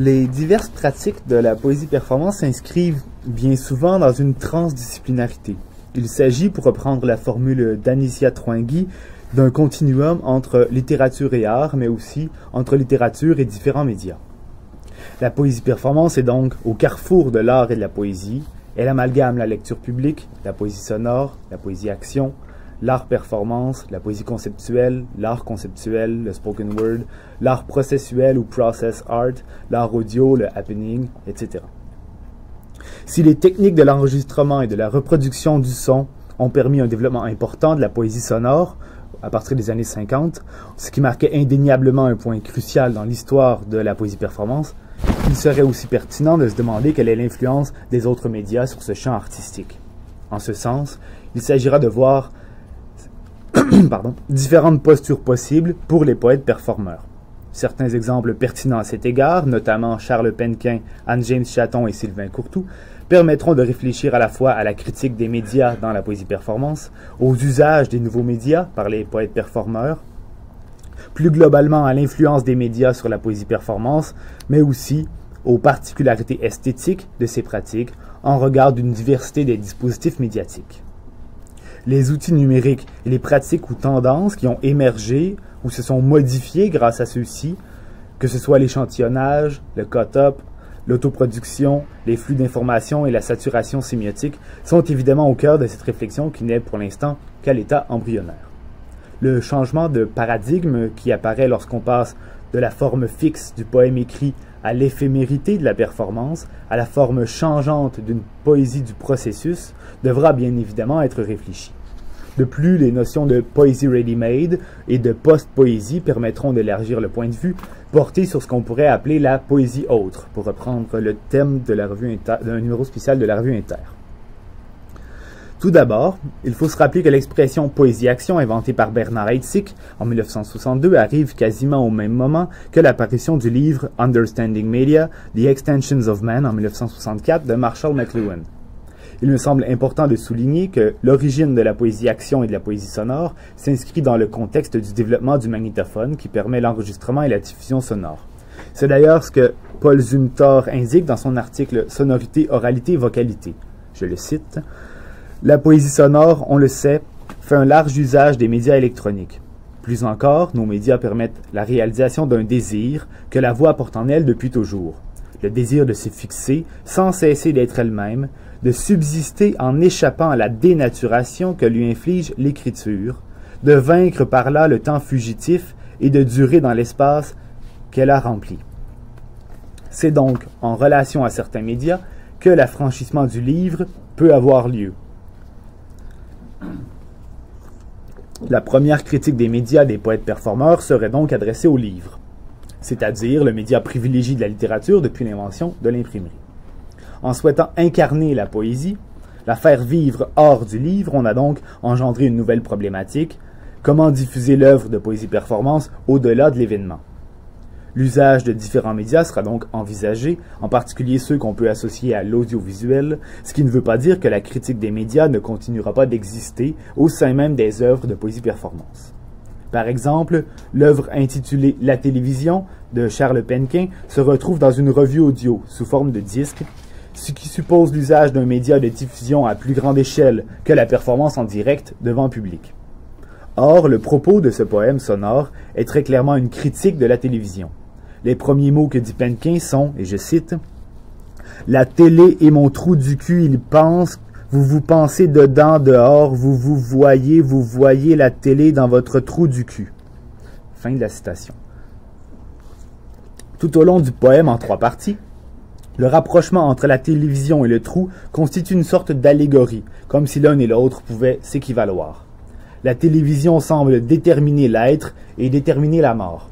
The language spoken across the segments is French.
Les diverses pratiques de la poésie performance s'inscrivent bien souvent dans une transdisciplinarité. Il s'agit, pour reprendre la formule d'Anicia Twenge, d'un continuum entre littérature et art, mais aussi entre littérature et différents médias. La poésie performance est donc au carrefour de l'art et de la poésie. Elle amalgame la lecture publique, la poésie sonore, la poésie action, l'art performance, la poésie conceptuelle, l'art conceptuel, le spoken word, l'art processuel ou process art, l'art audio, le happening, etc. Si les techniques de l'enregistrement et de la reproduction du son ont permis un développement important de la poésie sonore à partir des années 50, ce qui marquait indéniablement un point crucial dans l'histoire de la poésie performance, il serait aussi pertinent de se demander quelle est l'influence des autres médias sur ce champ artistique. En ce sens, il s'agira de voir différentes postures possibles pour les poètes performeurs. Certains exemples pertinents à cet égard, notamment Charles Penquin, Anne-James Chatton et Sylvain Courtoux, permettront de réfléchir à la fois à la critique des médias dans la poésie performance, aux usages des nouveaux médias par les poètes performeurs, plus globalement à l'influence des médias sur la poésie performance, mais aussi aux particularités esthétiques de ces pratiques en regard d'une diversité des dispositifs médiatiques. Les outils numériques et les pratiques ou tendances qui ont émergé ou se sont modifiés grâce à ceux-ci, que ce soit l'échantillonnage, le cut-up, l'autoproduction, les flux d'informations et la saturation sémiotique, sont évidemment au cœur de cette réflexion qui n'est pour l'instant qu'à l'état embryonnaire. Le changement de paradigme qui apparaît lorsqu'on passe de la forme fixe du poème écrit à l'éphémérité de la performance, à la forme changeante d'une poésie du processus, devra bien évidemment être réfléchi. De plus, les notions de poésie ready-made et de post-poésie permettront d'élargir le point de vue porté sur ce qu'on pourrait appeler la poésie autre, pour reprendre le thème de la revue d'un numéro spécial de la revue Inter. Tout d'abord, il faut se rappeler que l'expression poésie-action inventée par Bernard Heidsieck en 1962 arrive quasiment au même moment que l'apparition du livre Understanding Media, The Extensions of Man en 1964 de Marshall McLuhan. Il me semble important de souligner que l'origine de la poésie-action et de la poésie sonore s'inscrit dans le contexte du développement du magnétophone qui permet l'enregistrement et la diffusion sonore. C'est d'ailleurs ce que Paul Zumthor indique dans son article « Sonorité, oralité, vocalité ». Je le cite. « La poésie sonore, on le sait, fait un large usage des médias électroniques. Plus encore, nos médias permettent la réalisation d'un désir que la voix porte en elle depuis toujours. Le désir de se fixer, sans cesser d'être elle-même, de subsister en échappant à la dénaturation que lui inflige l'écriture, de vaincre par là le temps fugitif et de durer dans l'espace qu'elle a rempli. C'est donc en relation à certains médias que l'affranchissement du livre peut avoir lieu. La première critique des médias des poètes performeurs serait donc adressée au livre, c'est-à-dire le média privilégié de la littérature depuis l'invention de l'imprimerie. En souhaitant incarner la poésie, la faire vivre hors du livre, on a donc engendré une nouvelle problématique: comment diffuser l'œuvre de poésie performance au-delà de l'événement? L'usage de différents médias sera donc envisagé, en particulier ceux qu'on peut associer à l'audiovisuel, ce qui ne veut pas dire que la critique des médias ne continuera pas d'exister au sein même des œuvres de poésie performance. Par exemple, l'œuvre intitulée « La télévision » de Charles Penquin se retrouve dans une revue audio sous forme de disque, ce qui suppose l'usage d'un média de diffusion à plus grande échelle que la performance en direct devant public. Or, le propos de ce poème sonore est très clairement une critique de la télévision. Les premiers mots que dit Penquin sont, et je cite, « La télé est mon trou du cul, il pense, vous vous pensez dedans, dehors, vous voyez la télé dans votre trou du cul. » Fin de la citation. Tout au long du poème, en 3 parties, le rapprochement entre la télévision et le trou constitue une sorte d'allégorie, comme si l'un et l'autre pouvaient s'équivaloir. La télévision semble déterminer l'être et déterminer la mort.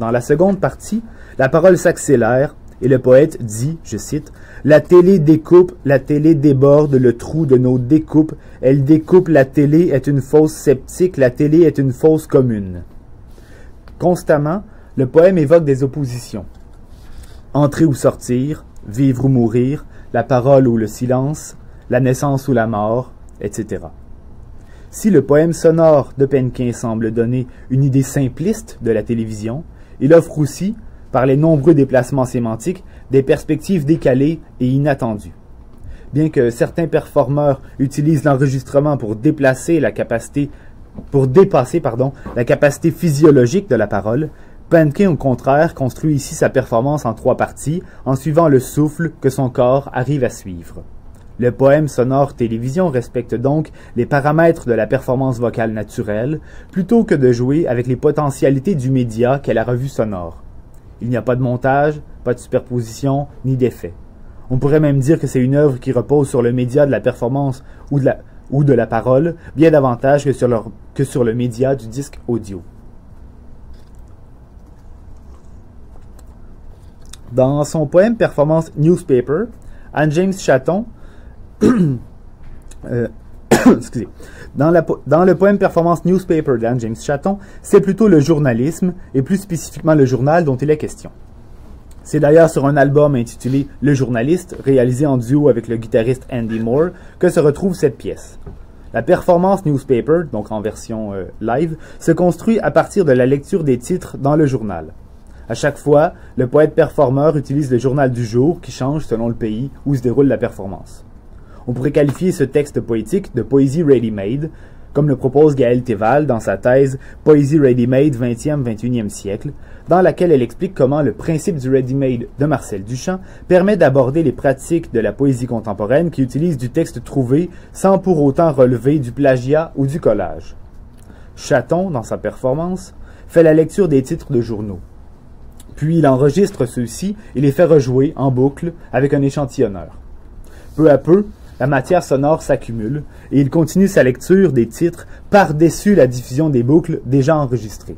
Dans la seconde partie, la parole s'accélère et le poète dit, je cite, « La télé découpe, la télé déborde le trou de nos découpes, elle découpe, la télé est une fausse sceptique, la télé est une fausse commune. » Constamment, le poème évoque des oppositions. Entrer ou sortir, vivre ou mourir, la parole ou le silence, la naissance ou la mort, etc. Si le poème sonore de Penquin semble donner une idée simpliste de la télévision, il offre aussi, par les nombreux déplacements sémantiques, des perspectives décalées et inattendues. Bien que certains performeurs utilisent l'enregistrement pour dépasser la capacité physiologique de la parole, Penkin, au contraire, construit ici sa performance en 3 parties, en suivant le souffle que son corps arrive à suivre. Le poème sonore télévision respecte donc les paramètres de la performance vocale naturelle, plutôt que de jouer avec les potentialités du média qu'est la revue sonore. Il n'y a pas de montage, pas de superposition, ni d'effet. On pourrait même dire que c'est une œuvre qui repose sur le média de la performance ou de la parole, bien davantage que sur le média du disque audio. Dans son poème Performance Newspaper, Anne James Chatton excusez. Dans le poème Performance Newspaper d'Anne James Chatton, c'est plutôt le journalisme, et plus spécifiquement le journal, dont il est question. C'est d'ailleurs sur un album intitulé Le Journaliste, réalisé en duo avec le guitariste Andy Moore, que se retrouve cette pièce. La Performance Newspaper, donc en version live, se construit à partir de la lecture des titres dans le journal. À chaque fois, le poète-performeur utilise le journal du jour qui change selon le pays où se déroule la performance. On pourrait qualifier ce texte poétique de poésie ready-made, comme le propose Gaëlle Théval dans sa thèse « Poésie ready-made 20e-21e siècle », dans laquelle elle explique comment le principe du ready-made de Marcel Duchamp permet d'aborder les pratiques de la poésie contemporaine qui utilisent du texte trouvé sans pour autant relever du plagiat ou du collage. Chatton, dans sa performance, fait la lecture des titres de journaux. Puis il enregistre ceux-ci et les fait rejouer en boucle avec un échantillonneur. Peu à peu, la matière sonore s'accumule et il continue sa lecture des titres par-dessus la diffusion des boucles déjà enregistrées.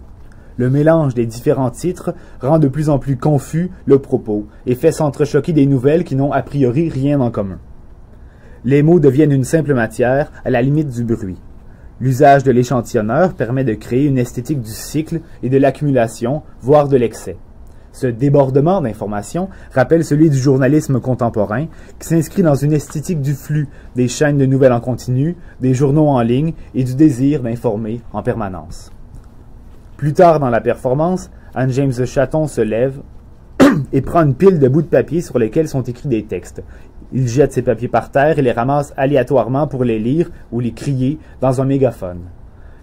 Le mélange des différents titres rend de plus en plus confus le propos et fait s'entrechoquer des nouvelles qui n'ont a priori rien en commun. Les mots deviennent une simple matière à la limite du bruit. L'usage de l'échantillonneur permet de créer une esthétique du cycle et de l'accumulation, voire de l'excès. Ce débordement d'informations rappelle celui du journalisme contemporain, qui s'inscrit dans une esthétique du flux, des chaînes de nouvelles en continu, des journaux en ligne et du désir d'informer en permanence. Plus tard dans la performance, Anne James Chatton se lève et prend une pile de bouts de papier sur lesquels sont écrits des textes. Il jette ces papiers par terre et les ramasse aléatoirement pour les lire ou les crier dans un mégaphone.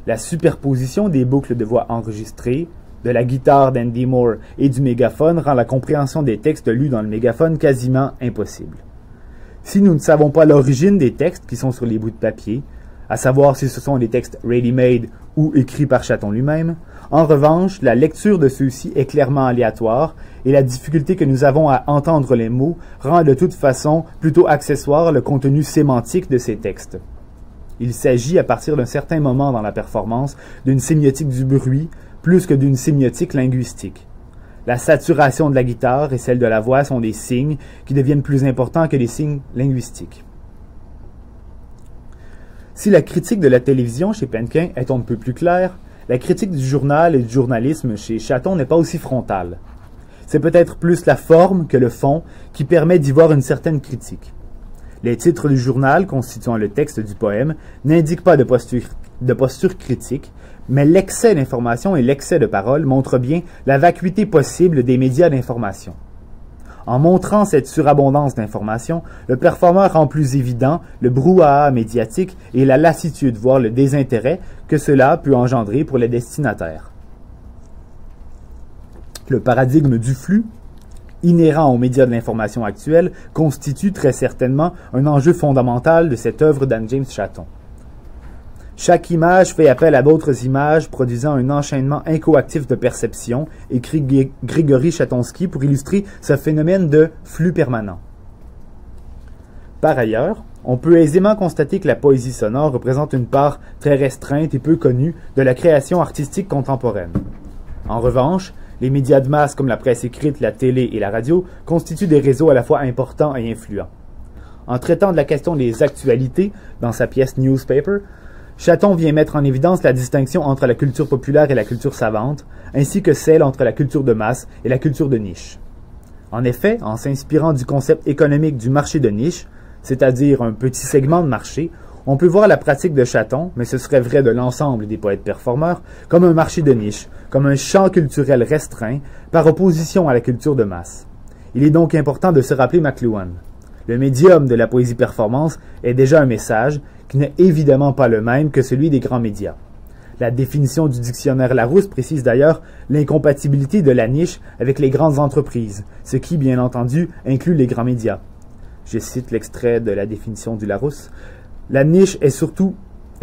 La superposition des boucles de voix enregistrées, de la guitare d'Andy Moore et du mégaphone rend la compréhension des textes lus dans le mégaphone quasiment impossible. Si nous ne savons pas l'origine des textes qui sont sur les bouts de papier, à savoir si ce sont des textes ready-made ou écrits par Chatton lui-même, en revanche, la lecture de ceux-ci est clairement aléatoire et la difficulté que nous avons à entendre les mots rend de toute façon plutôt accessoire le contenu sémantique de ces textes. Il s'agit, à partir d'un certain moment dans la performance, d'une sémiotique du bruit, plus que d'une sémiotique linguistique. La saturation de la guitare et celle de la voix sont des signes qui deviennent plus importants que les signes linguistiques. Si la critique de la télévision chez Penkin est un peu plus claire, la critique du journal et du journalisme chez Chatton n'est pas aussi frontale. C'est peut-être plus la forme que le fond qui permet d'y voir une certaine critique. Les titres du journal constituant le texte du poème n'indiquent pas de posture critique, mais l'excès d'information et l'excès de parole montrent bien la vacuité possible des médias d'information. En montrant cette surabondance d'informations, le performeur rend plus évident le brouhaha médiatique et la lassitude, voire le désintérêt que cela peut engendrer pour les destinataires. Le paradigme du flux, inhérent aux médias de l'information actuelle, constitue très certainement un enjeu fondamental de cette œuvre d'Anne James Chatton. Chaque image fait appel à d'autres images, produisant un enchaînement incoactif de perceptions, écrit Grigory Chatonsky pour illustrer ce phénomène de flux permanent. Par ailleurs, on peut aisément constater que la poésie sonore représente une part très restreinte et peu connue de la création artistique contemporaine. En revanche, les médias de masse comme la presse écrite, la télé et la radio constituent des réseaux à la fois importants et influents. En traitant de la question des actualités dans sa pièce Newspaper, Chatton vient mettre en évidence la distinction entre la culture populaire et la culture savante, ainsi que celle entre la culture de masse et la culture de niche. En effet, en s'inspirant du concept économique du marché de niche, c'est-à-dire un petit segment de marché, On peut voir la pratique de Chaton, mais ce serait vrai de l'ensemble des poètes performeurs, comme un marché de niche, comme un champ culturel restreint, par opposition à la culture de masse. Il est donc important de se rappeler McLuhan. Le médium de la poésie performance est déjà un message qui n'est évidemment pas le même que celui des grands médias. La définition du dictionnaire Larousse précise d'ailleurs l'incompatibilité de la niche avec les grandes entreprises, ce qui, bien entendu, inclut les grands médias. Je cite l'extrait de la définition du Larousse. La niche est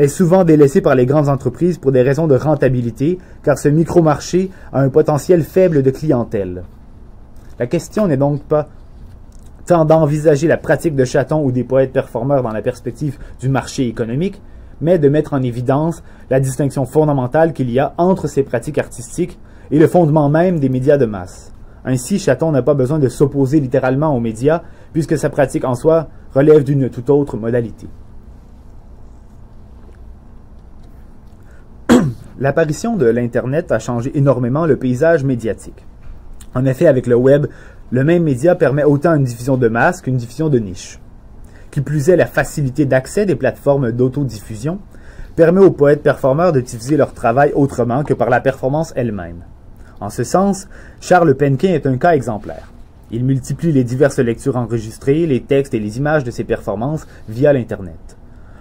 souvent délaissée par les grandes entreprises pour des raisons de rentabilité, car ce micro-marché a un potentiel faible de clientèle. La question n'est donc pas tant d'envisager la pratique de Chaton ou des poètes performeurs dans la perspective du marché économique, mais de mettre en évidence la distinction fondamentale qu'il y a entre ces pratiques artistiques et le fondement même des médias de masse. Ainsi, Chaton n'a pas besoin de s'opposer littéralement aux médias, puisque sa pratique en soi relève d'une toute autre modalité. L'apparition de l'Internet a changé énormément le paysage médiatique. En effet, avec le web, le même média permet autant une diffusion de masse qu'une diffusion de niche. Qui plus est, la facilité d'accès des plateformes d'autodiffusion permet aux poètes performeurs de diffuser leur travail autrement que par la performance elle-même. En ce sens, Charles Penquin est un cas exemplaire. Il multiplie les diverses lectures enregistrées, les textes et les images de ses performances via l'Internet.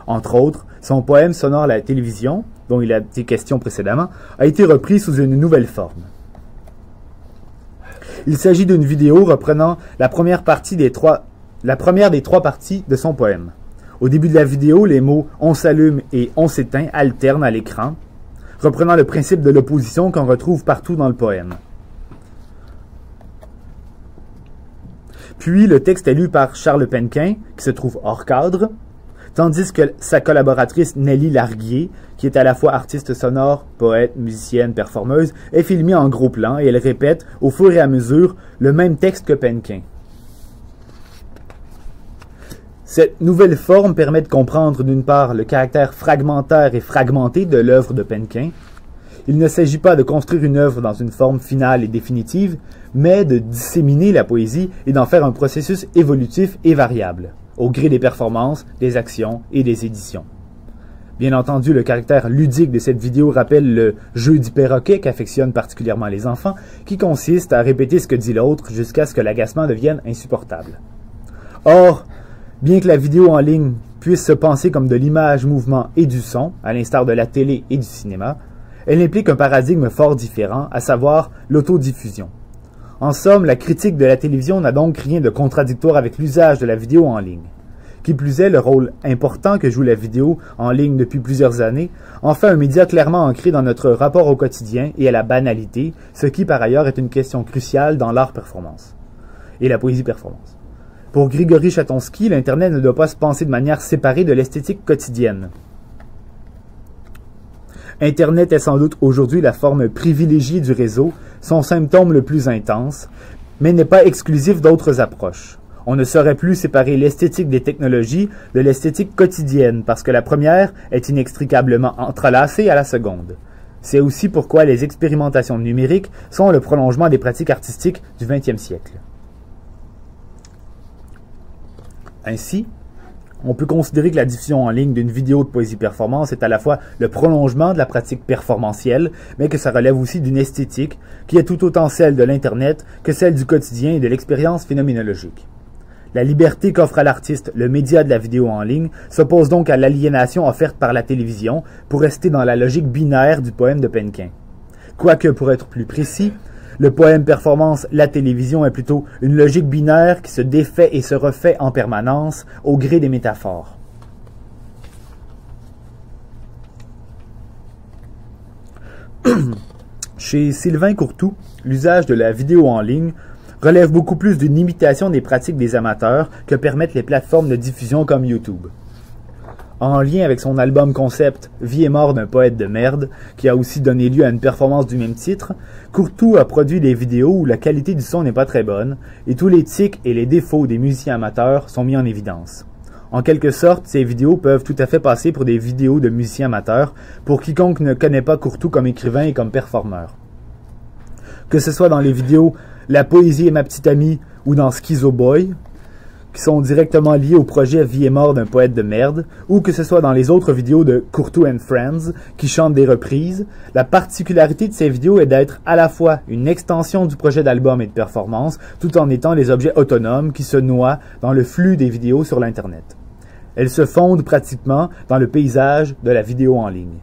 Entre autres, son poème sonore à la télévision, dont il a été question précédemment, a été repris sous une nouvelle forme. Il s'agit d'une vidéo reprenant la première des trois parties de son poème. Au début de la vidéo, les mots « on s'allume » et « on s'éteint » alternent à l'écran, reprenant le principe de l'opposition qu'on retrouve partout dans le poème. Puis, le texte est lu par Charles Penquin, qui se trouve hors cadre, tandis que sa collaboratrice Nelly Larguier, qui est à la fois artiste sonore, poète, musicienne, performeuse, est filmée en gros plan et elle répète, au fur et à mesure, le même texte que Penquin. Cette nouvelle forme permet de comprendre d'une part le caractère fragmentaire et fragmenté de l'œuvre de Penquin. Il ne s'agit pas de construire une œuvre dans une forme finale et définitive, mais de disséminer la poésie et d'en faire un processus évolutif et variable, au gré des performances, des actions et des éditions. Bien entendu, le caractère ludique de cette vidéo rappelle le jeu du perroquet qu'affectionnent particulièrement les enfants, qui consiste à répéter ce que dit l'autre jusqu'à ce que l'agacement devienne insupportable. Or, bien que la vidéo en ligne puisse se penser comme de l'image, mouvement et du son, à l'instar de la télé et du cinéma, elle implique un paradigme fort différent, à savoir l'autodiffusion. En somme, la critique de la télévision n'a donc rien de contradictoire avec l'usage de la vidéo en ligne. Qui plus est, le rôle important que joue la vidéo en ligne depuis plusieurs années en fait un média clairement ancré dans notre rapport au quotidien et à la banalité, ce qui par ailleurs est une question cruciale dans l'art performance et la poésie performance. Pour Grigory Chatonsky, l'Internet ne doit pas se penser de manière séparée de l'esthétique quotidienne. Internet est sans doute aujourd'hui la forme privilégiée du réseau, son symptôme le plus intense, mais n'est pas exclusif d'autres approches. On ne saurait plus séparer l'esthétique des technologies de l'esthétique quotidienne, parce que la première est inextricablement entrelacée à la seconde. C'est aussi pourquoi les expérimentations numériques sont le prolongement des pratiques artistiques du XXe siècle. Ainsi, on peut considérer que la diffusion en ligne d'une vidéo de poésie performance est à la fois le prolongement de la pratique performantielle, mais que ça relève aussi d'une esthétique qui est tout autant celle de l'Internet que celle du quotidien et de l'expérience phénoménologique. La liberté qu'offre à l'artiste le média de la vidéo en ligne s'oppose donc à l'aliénation offerte par la télévision pour rester dans la logique binaire du poème de Penquin. Quoique, pour être plus précis, le poème performance La télévision est plutôt une logique binaire qui se défait et se refait en permanence au gré des métaphores. Chez Sylvain Courtoux, l'usage de la vidéo en ligne relève beaucoup plus d'une imitation des pratiques des amateurs que permettent les plateformes de diffusion comme YouTube. En lien avec son album concept « Vie et mort d'un poète de merde », qui a aussi donné lieu à une performance du même titre, Courtoux a produit des vidéos où la qualité du son n'est pas très bonne, et tous les tics et les défauts des musiciens amateurs sont mis en évidence. En quelque sorte, ces vidéos peuvent tout à fait passer pour des vidéos de musiciens amateurs, pour quiconque ne connaît pas Courtoux comme écrivain et comme performeur. Que ce soit dans les vidéos « La poésie est ma petite amie » ou dans « Schizo Boy », qui sont directement liés au projet Vie et mort d'un poète de merde, ou que ce soit dans les autres vidéos de Courtoux & Friends, qui chantent des reprises, la particularité de ces vidéos est d'être à la fois une extension du projet d'album et de performance, tout en étant les objets autonomes qui se noient dans le flux des vidéos sur l'Internet. Elles se fondent pratiquement dans le paysage de la vidéo en ligne.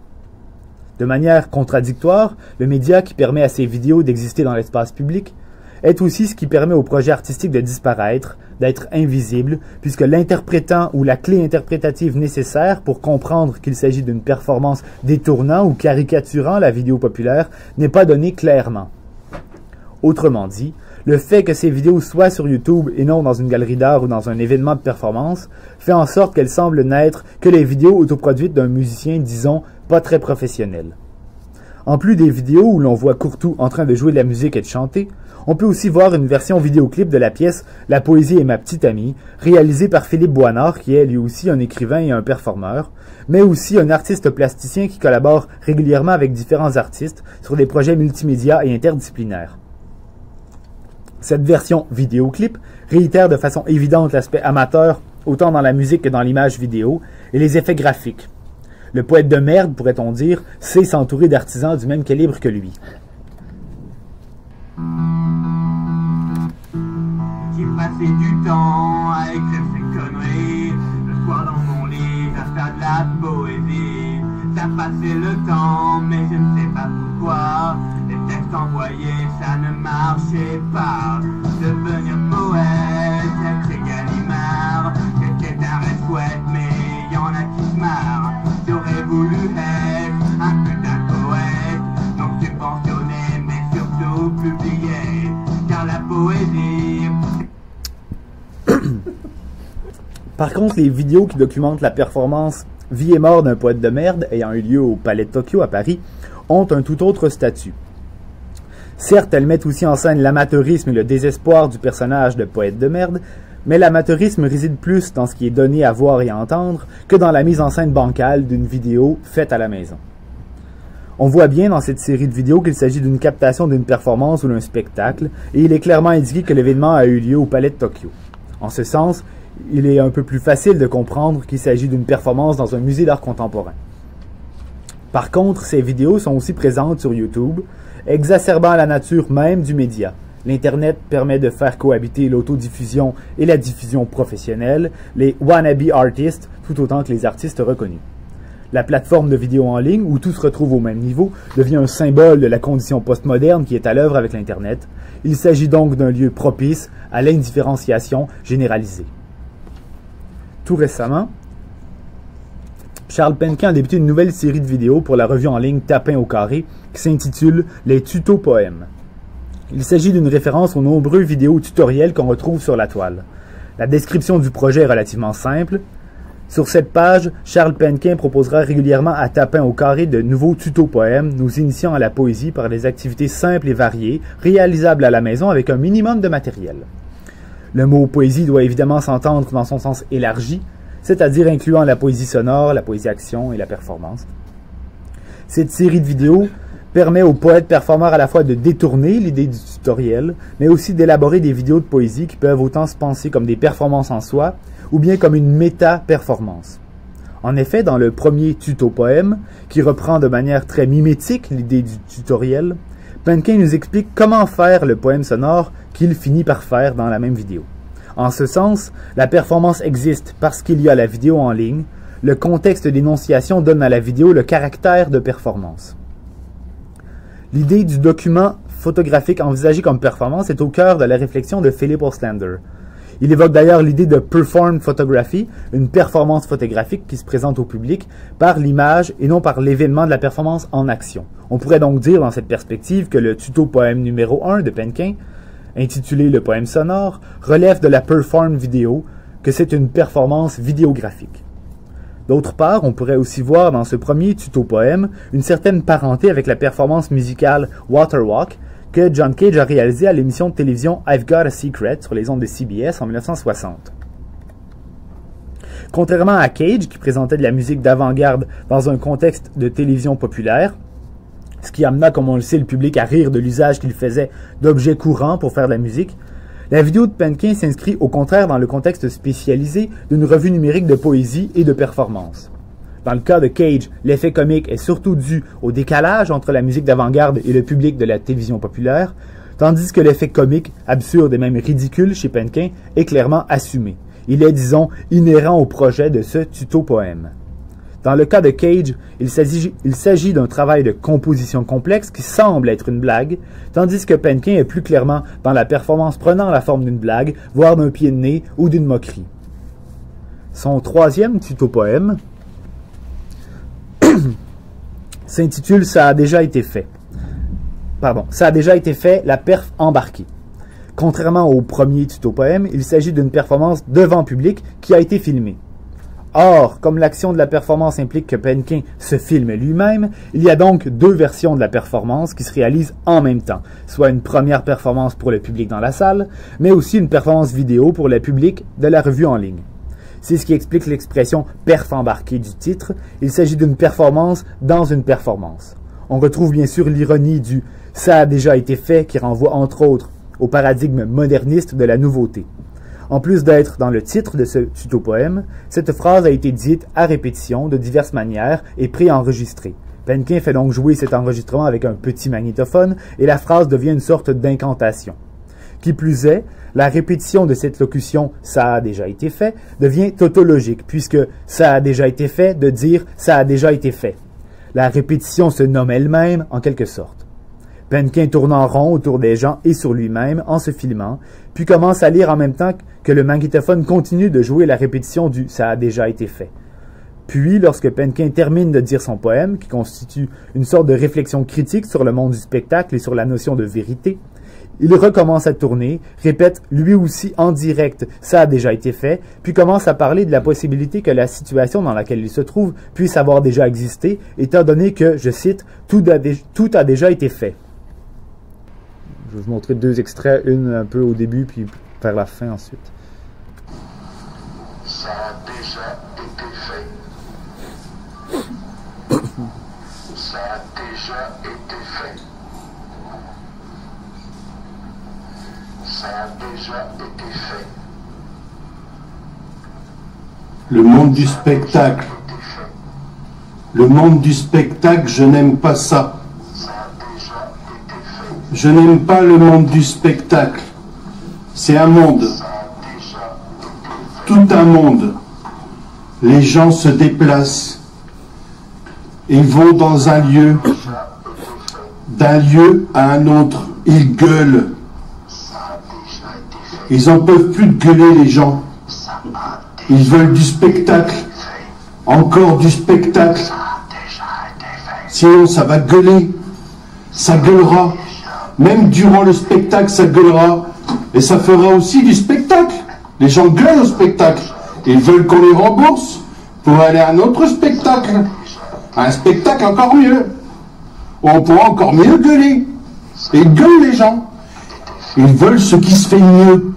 De manière contradictoire, le média qui permet à ces vidéos d'exister dans l'espace public est aussi ce qui permet au projet artistique de disparaître, d'être invisible, puisque l'interprétant ou la clé interprétative nécessaire pour comprendre qu'il s'agit d'une performance détournant ou caricaturant la vidéo populaire n'est pas donnée clairement. Autrement dit, le fait que ces vidéos soient sur YouTube et non dans une galerie d'art ou dans un événement de performance fait en sorte qu'elles semblent n'être que les vidéos autoproduites d'un musicien, disons, pas très professionnel. En plus des vidéos où l'on voit Courtoux en train de jouer de la musique et de chanter, on peut aussi voir une version vidéoclip de la pièce La poésie est ma petite amie, réalisée par Philippe Boinard, qui est lui aussi un écrivain et un performeur, mais aussi un artiste plasticien qui collabore régulièrement avec différents artistes sur des projets multimédia et interdisciplinaires. Cette version vidéoclip réitère de façon évidente l'aspect amateur, autant dans la musique que dans l'image vidéo, et les effets graphiques. Le poète de merde, pourrait-on dire, sait s'entourer d'artisans du même calibre que lui. J'ai passé du temps à écrire ces conneries, le soir dans mon lit, à faire de la poésie. Ça passait le temps, mais je ne sais pas pourquoi. Les textes envoyés, ça ne marchait pas. Devenir poète, être Gallimard, quelqu'un d'un rêve chouette, mais y en a qui se marrent. J'aurais voulu être un putain de poète, non subventionné, mais surtout publié, car la poésie... Par contre, les vidéos qui documentent la performance Vie et mort d'un poète de merde ayant eu lieu au Palais de Tokyo à Paris ont un tout autre statut. Certes, elles mettent aussi en scène l'amateurisme et le désespoir du personnage de poète de merde, mais l'amateurisme réside plus dans ce qui est donné à voir et à entendre que dans la mise en scène bancale d'une vidéo faite à la maison. On voit bien dans cette série de vidéos qu'il s'agit d'une captation d'une performance ou d'un spectacle, et il est clairement indiqué que l'événement a eu lieu au Palais de Tokyo. En ce sens, il est un peu plus facile de comprendre qu'il s'agit d'une performance dans un musée d'art contemporain. Par contre, ces vidéos sont aussi présentes sur YouTube, exacerbant la nature même du média. L'Internet permet de faire cohabiter l'autodiffusion et la diffusion professionnelle, les wannabe artists, tout autant que les artistes reconnus. La plateforme de vidéo en ligne, où tout se retrouve au même niveau, devient un symbole de la condition postmoderne qui est à l'œuvre avec l'Internet. Il s'agit donc d'un lieu propice à l'indifférenciation généralisée. Tout récemment, Charles Penquin a débuté une nouvelle série de vidéos pour la revue en ligne Tapin au carré qui s'intitule « Les tutos poèmes ». Il s'agit d'une référence aux nombreux vidéos tutoriels qu'on retrouve sur la toile. La description du projet est relativement simple. Sur cette page, Charles Penquin proposera régulièrement à Tapin au carré de nouveaux tutos poèmes nous initiant à la poésie par des activités simples et variées, réalisables à la maison avec un minimum de matériel. Le mot poésie doit évidemment s'entendre dans son sens élargi, c'est-à-dire incluant la poésie sonore, la poésie action et la performance. Cette série de vidéos permet aux poètes performeurs à la fois de détourner l'idée du tutoriel, mais aussi d'élaborer des vidéos de poésie qui peuvent autant se penser comme des performances en soi, ou bien comme une méta-performance. En effet, dans le premier tuto-poème, qui reprend de manière très mimétique l'idée du tutoriel, Penquin nous explique comment faire le poème sonore qu'il finit par faire dans la même vidéo. En ce sens, la performance existe parce qu'il y a la vidéo en ligne, le contexte d'énonciation donne à la vidéo le caractère de performance. L'idée du document photographique envisagé comme performance est au cœur de la réflexion de Philip Oostlander. Il évoque d'ailleurs l'idée de performed photography, une performance photographique qui se présente au public par l'image et non par l'événement de la performance en action. On pourrait donc dire dans cette perspective que le tuto poème numéro 1 de Penquin, intitulé Le poème sonore, relève de la performed vidéo, que c'est une performance vidéographique. D'autre part, on pourrait aussi voir dans ce premier tuto-poème une certaine parenté avec la performance musicale Waterwalk que John Cage a réalisée à l'émission de télévision I've Got a Secret sur les ondes de CBS en 1960. Contrairement à Cage, qui présentait de la musique d'avant-garde dans un contexte de télévision populaire, ce qui amena, comme on le sait, le public à rire de l'usage qu'il faisait d'objets courants pour faire de la musique, La vidéo de Penkin s'inscrit au contraire dans le contexte spécialisé d'une revue numérique de poésie et de performance. Dans le cas de Cage, l'effet comique est surtout dû au décalage entre la musique d'avant-garde et le public de la télévision populaire, tandis que l'effet comique, absurde et même ridicule chez Penkin est clairement assumé. Il est, disons, inhérent au projet de ce tuto-poème. Dans le cas de Cage, il s'agit d'un travail de composition complexe qui semble être une blague, tandis que Penkin est plus clairement dans la performance prenant la forme d'une blague, voire d'un pied de nez ou d'une moquerie. Son troisième tuto-poème s'intitule « Ça a déjà été fait ». Ça a déjà été fait, la perf embarquée. Contrairement au premier tuto-poème, il s'agit d'une performance devant public qui a été filmée. Or, comme l'action de la performance implique que Penkin se filme lui-même, il y a donc deux versions de la performance qui se réalisent en même temps, soit une première performance pour le public dans la salle, mais aussi une performance vidéo pour le public de la revue en ligne. C'est ce qui explique l'expression « perf embarquée » du titre. Il s'agit d'une performance dans une performance. On retrouve bien sûr l'ironie du « ça a déjà été fait » qui renvoie entre autres au paradigme moderniste de la nouveauté. En plus d'être dans le titre de ce tuto-poème, cette phrase a été dite à répétition de diverses manières et préenregistrée. Penkin fait donc jouer cet enregistrement avec un petit magnétophone et la phrase devient une sorte d'incantation. Qui plus est, la répétition de cette locution « ça a déjà été fait » devient tautologique puisque « ça a déjà été fait » de dire « ça a déjà été fait ». La répétition se nomme elle-même en quelque sorte. Penkin tourne en rond autour des gens et sur lui-même en se filmant, puis commence à lire en même temps que le magnétophone continue de jouer la répétition du « ça a déjà été fait ». Puis, lorsque Penkin termine de dire son poème, qui constitue une sorte de réflexion critique sur le monde du spectacle et sur la notion de vérité, il recommence à tourner, répète lui aussi en direct « ça a déjà été fait », puis commence à parler de la possibilité que la situation dans laquelle il se trouve puisse avoir déjà existé, étant donné que, je cite, « tout a déjà été fait ». Je vais vous montrer deux extraits, une un peu au début, puis vers la fin ensuite. Ça a déjà été fait. Ça a déjà été fait. Ça a déjà été fait. Le monde du spectacle. Le monde du spectacle, je n'aime pas ça. Je n'aime pas le monde du spectacle. C'est un monde. Tout un monde. Les gens se déplacent. Ils vont dans un lieu. D'un lieu à un autre. Ils gueulent. Ils n'en peuvent plus de gueuler, les gens. Ils veulent du spectacle. Encore du spectacle. Sinon, ça va gueuler. Ça gueulera. Même durant le spectacle, ça gueulera. Et ça fera aussi du spectacle. Les gens gueulent au spectacle. Ils veulent qu'on les rembourse pour aller à un autre spectacle. Un spectacle encore mieux. Où on pourra encore mieux gueuler. Et gueulent les gens. Ils veulent ce qui se fait mieux.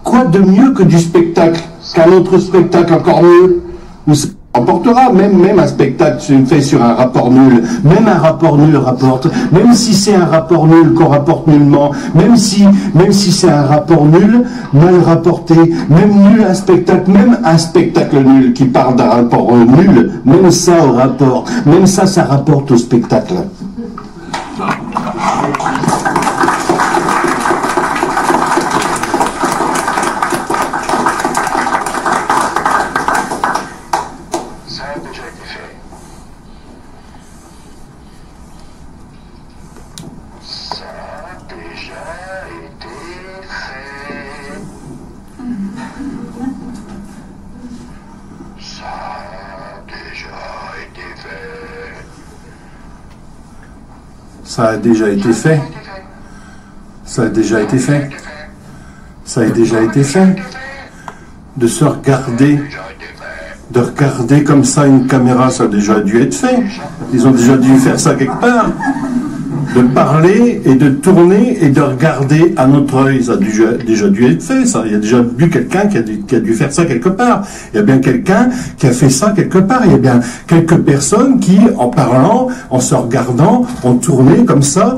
Quoi de mieux que du spectacle? Qu'un autre spectacle encore mieux? Où ça rapportera, même un spectacle fait sur un rapport nul, même un rapport nul rapporte, même si c'est un rapport nul qu'on rapporte nullement, même si c'est un rapport nul, mal rapporté, même nul un spectacle nul qui parle d'un rapport nul, même ça au rapport, même ça rapporte au spectacle. Ça a déjà été fait. Ça a déjà été fait. Ça a déjà été fait. De se regarder, de regarder comme ça une caméra, ça a déjà dû être fait. Ils ont déjà dû faire ça quelque part. de parler et de tourner et de regarder à notre œil. Ça a déjà dû être fait, ça. Il y a déjà vu quelqu'un qui a dû faire ça quelque part. Il y a bien quelqu'un qui a fait ça quelque part. Il y a bien quelques personnes qui, en parlant, en se regardant, ont tourné comme ça.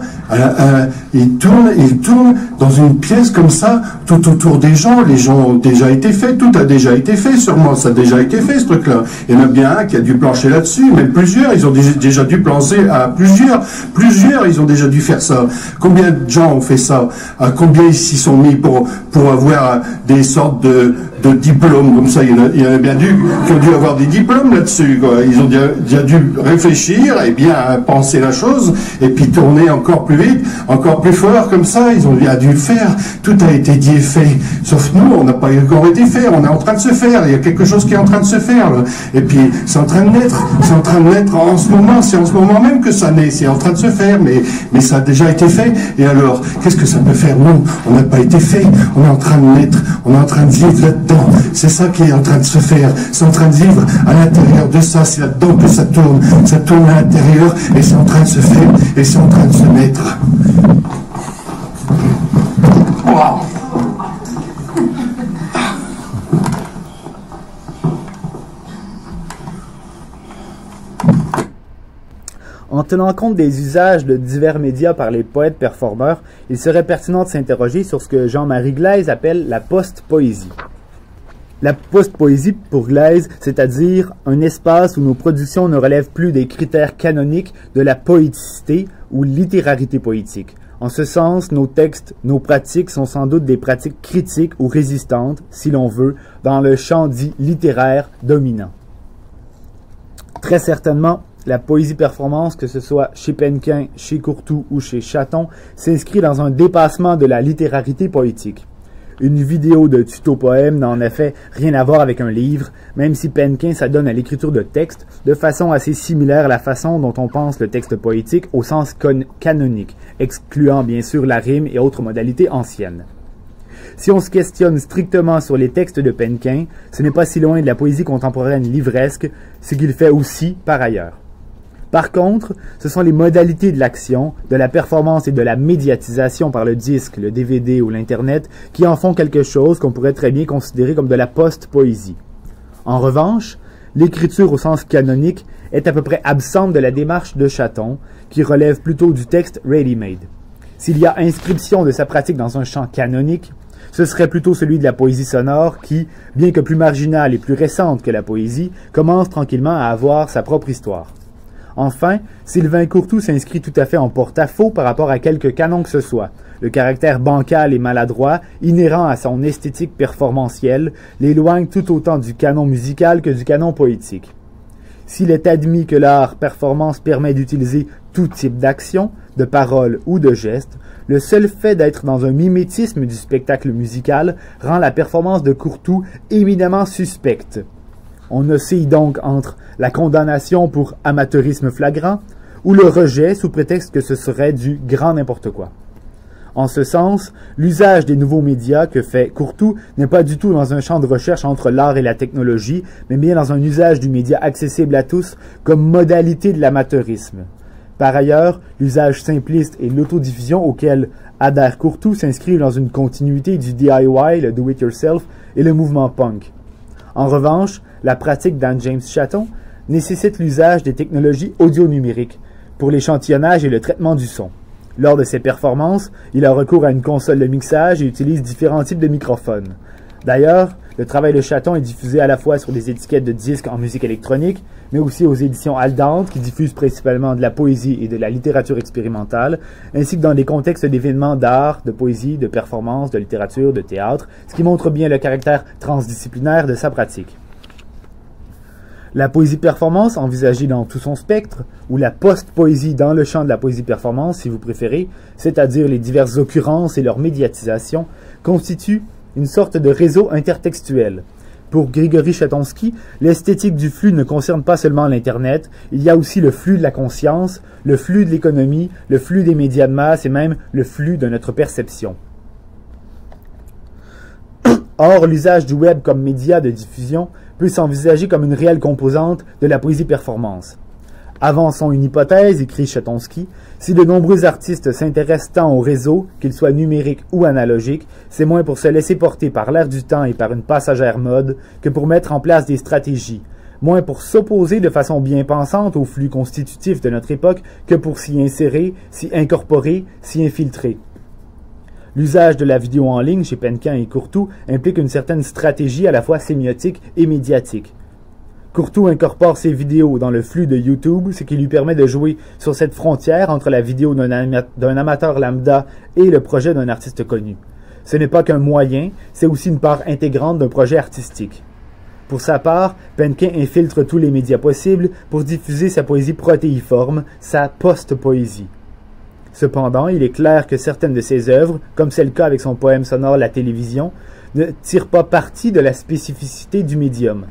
Ils tournent dans une pièce comme ça, tout autour des gens. Les gens ont déjà été faits, tout a déjà été fait, sûrement. Ça a déjà été fait, ce truc-là. Il y en a bien un qui a dû plancher là-dessus, mais plusieurs, ils ont déjà dû plancher à plusieurs, ils ont déjà dû faire ça. Combien de gens ont fait ça? Combien ils s'y sont mis pour avoir des sortes de diplômes comme ça? Il y en a bien qui ont dû avoir des diplômes là-dessus, quoi. Ils ont déjà dû réfléchir et bien penser la chose et puis tourner encore plus vite, encore plus fort comme ça. Ils ont bien dû le faire. Tout a été dit et fait. Sauf nous, on n'a pas encore été fait. On est en train de se faire. Il y a quelque chose qui est en train de se faire, là. Et puis c'est en train de naître. C'est en train de naître en ce moment. C'est en ce moment même que ça naît. C'est en train de se faire, mais ça a déjà été fait. Et alors, qu'est-ce que ça peut faire? Nous, on n'a pas été fait. On est en train de naître. On est en train de vivre là-dedans. C'est ça qui est en train de se faire. C'est en train de vivre à l'intérieur de ça. C'est là-dedans que ça tourne. Ça tourne à l'intérieur et c'est en train de se faire et c'est en train de se mettre. Wow. En tenant compte des usages de divers médias par les poètes performeurs, il serait pertinent de s'interroger sur ce que Jean-Marie Glaise appelle la post-poésie. La post-poésie pour Glaise, c'est-à-dire un espace où nos productions ne relèvent plus des critères canoniques de la poéticité ou littérarité poétique. En ce sens, nos textes, nos pratiques sont sans doute des pratiques critiques ou résistantes, si l'on veut, dans le champ dit littéraire dominant. Très certainement, la poésie performance, que ce soit chez Penquin, chez Courtould ou chez Chaton, s'inscrit dans un dépassement de la littérarité poétique. Une vidéo de tuto poème n'a en effet rien à voir avec un livre, même si Penquin s'adonne à l'écriture de textes de façon assez similaire à la façon dont on pense le texte poétique au sens canonique, excluant bien sûr la rime et autres modalités anciennes. Si on se questionne strictement sur les textes de Penquin, ce n'est pas si loin de la poésie contemporaine livresque, ce qu'il fait aussi par ailleurs. Par contre, ce sont les modalités de l'action, de la performance et de la médiatisation par le disque, le DVD ou l'Internet qui en font quelque chose qu'on pourrait très bien considérer comme de la post-poésie. En revanche, l'écriture au sens canonique est à peu près absente de la démarche de Chaton, qui relève plutôt du texte ready-made. S'il y a inscription de sa pratique dans un champ canonique, ce serait plutôt celui de la poésie sonore qui, bien que plus marginale et plus récente que la poésie, commence tranquillement à avoir sa propre histoire. Enfin, Sylvain Courtould s'inscrit tout à fait en porte-à-faux par rapport à quelque canon que ce soit. Le caractère bancal et maladroit, inhérent à son esthétique performantielle, l'éloigne tout autant du canon musical que du canon poétique. S'il est admis que l'art performance permet d'utiliser tout type d'action, de parole ou de geste, le seul fait d'être dans un mimétisme du spectacle musical rend la performance de Courtould éminemment suspecte. On oscille donc entre la condamnation pour amateurisme flagrant ou le rejet sous prétexte que ce serait du grand n'importe quoi. En ce sens, l'usage des nouveaux médias que fait Courtould n'est pas du tout dans un champ de recherche entre l'art et la technologie, mais bien dans un usage du média accessible à tous comme modalité de l'amateurisme. Par ailleurs, l'usage simpliste et l'autodiffusion auquel adhère Courtould s'inscrivent dans une continuité du DIY, le do-it-yourself et le mouvement punk. En revanche, la pratique d'Anne James Chaton nécessite l'usage des technologies audio-numériques pour l'échantillonnage et le traitement du son. Lors de ses performances, il a recours à une console de mixage et utilise différents types de microphones. D'ailleurs, le travail de Chaton est diffusé à la fois sur des étiquettes de disques en musique électronique, mais aussi aux éditions Aldante qui diffusent principalement de la poésie et de la littérature expérimentale, ainsi que dans des contextes d'événements d'art, de poésie, de performance, de littérature, de théâtre, ce qui montre bien le caractère transdisciplinaire de sa pratique. La poésie performance, envisagée dans tout son spectre, ou la post-poésie dans le champ de la poésie performance, si vous préférez, c'est-à-dire les diverses occurrences et leur médiatisation, constitue une sorte de réseau intertextuel. Pour Grigory Chatonsky, l'esthétique du flux ne concerne pas seulement l'Internet, il y a aussi le flux de la conscience, le flux de l'économie, le flux des médias de masse et même le flux de notre perception. Or, l'usage du web comme média de diffusion peut s'envisager comme une réelle composante de la poésie performance. Avançons une hypothèse, écrit Chatonsky, si de nombreux artistes s'intéressent tant au réseau, qu'ils soient numériques ou analogiques, c'est moins pour se laisser porter par l'air du temps et par une passagère mode que pour mettre en place des stratégies, moins pour s'opposer de façon bien pensante au flux constitutif de notre époque que pour s'y insérer, s'y incorporer, s'y infiltrer. L'usage de la vidéo en ligne chez Penquin et Courtould implique une certaine stratégie à la fois sémiotique et médiatique. Courtould incorpore ses vidéos dans le flux de YouTube, ce qui lui permet de jouer sur cette frontière entre la vidéo d'un amateur lambda et le projet d'un artiste connu. Ce n'est pas qu'un moyen, c'est aussi une part intégrante d'un projet artistique. Pour sa part, Penquin infiltre tous les médias possibles pour diffuser sa poésie protéiforme, sa post-poésie. Cependant, il est clair que certaines de ses œuvres, comme c'est le cas avec son poème sonore La télévision, ne tirent pas parti de la spécificité du médium.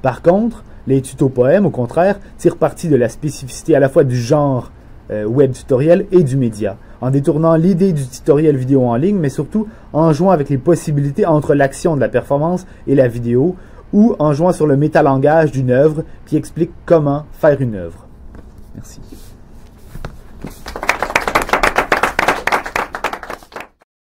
Par contre, les tuto-poèmes, au contraire, tirent parti de la spécificité à la fois du genre web tutoriel et du média, en détournant l'idée du tutoriel vidéo en ligne, mais surtout en jouant avec les possibilités entre l'action de la performance et la vidéo, ou en jouant sur le métalangage d'une œuvre qui explique comment faire une œuvre. Merci.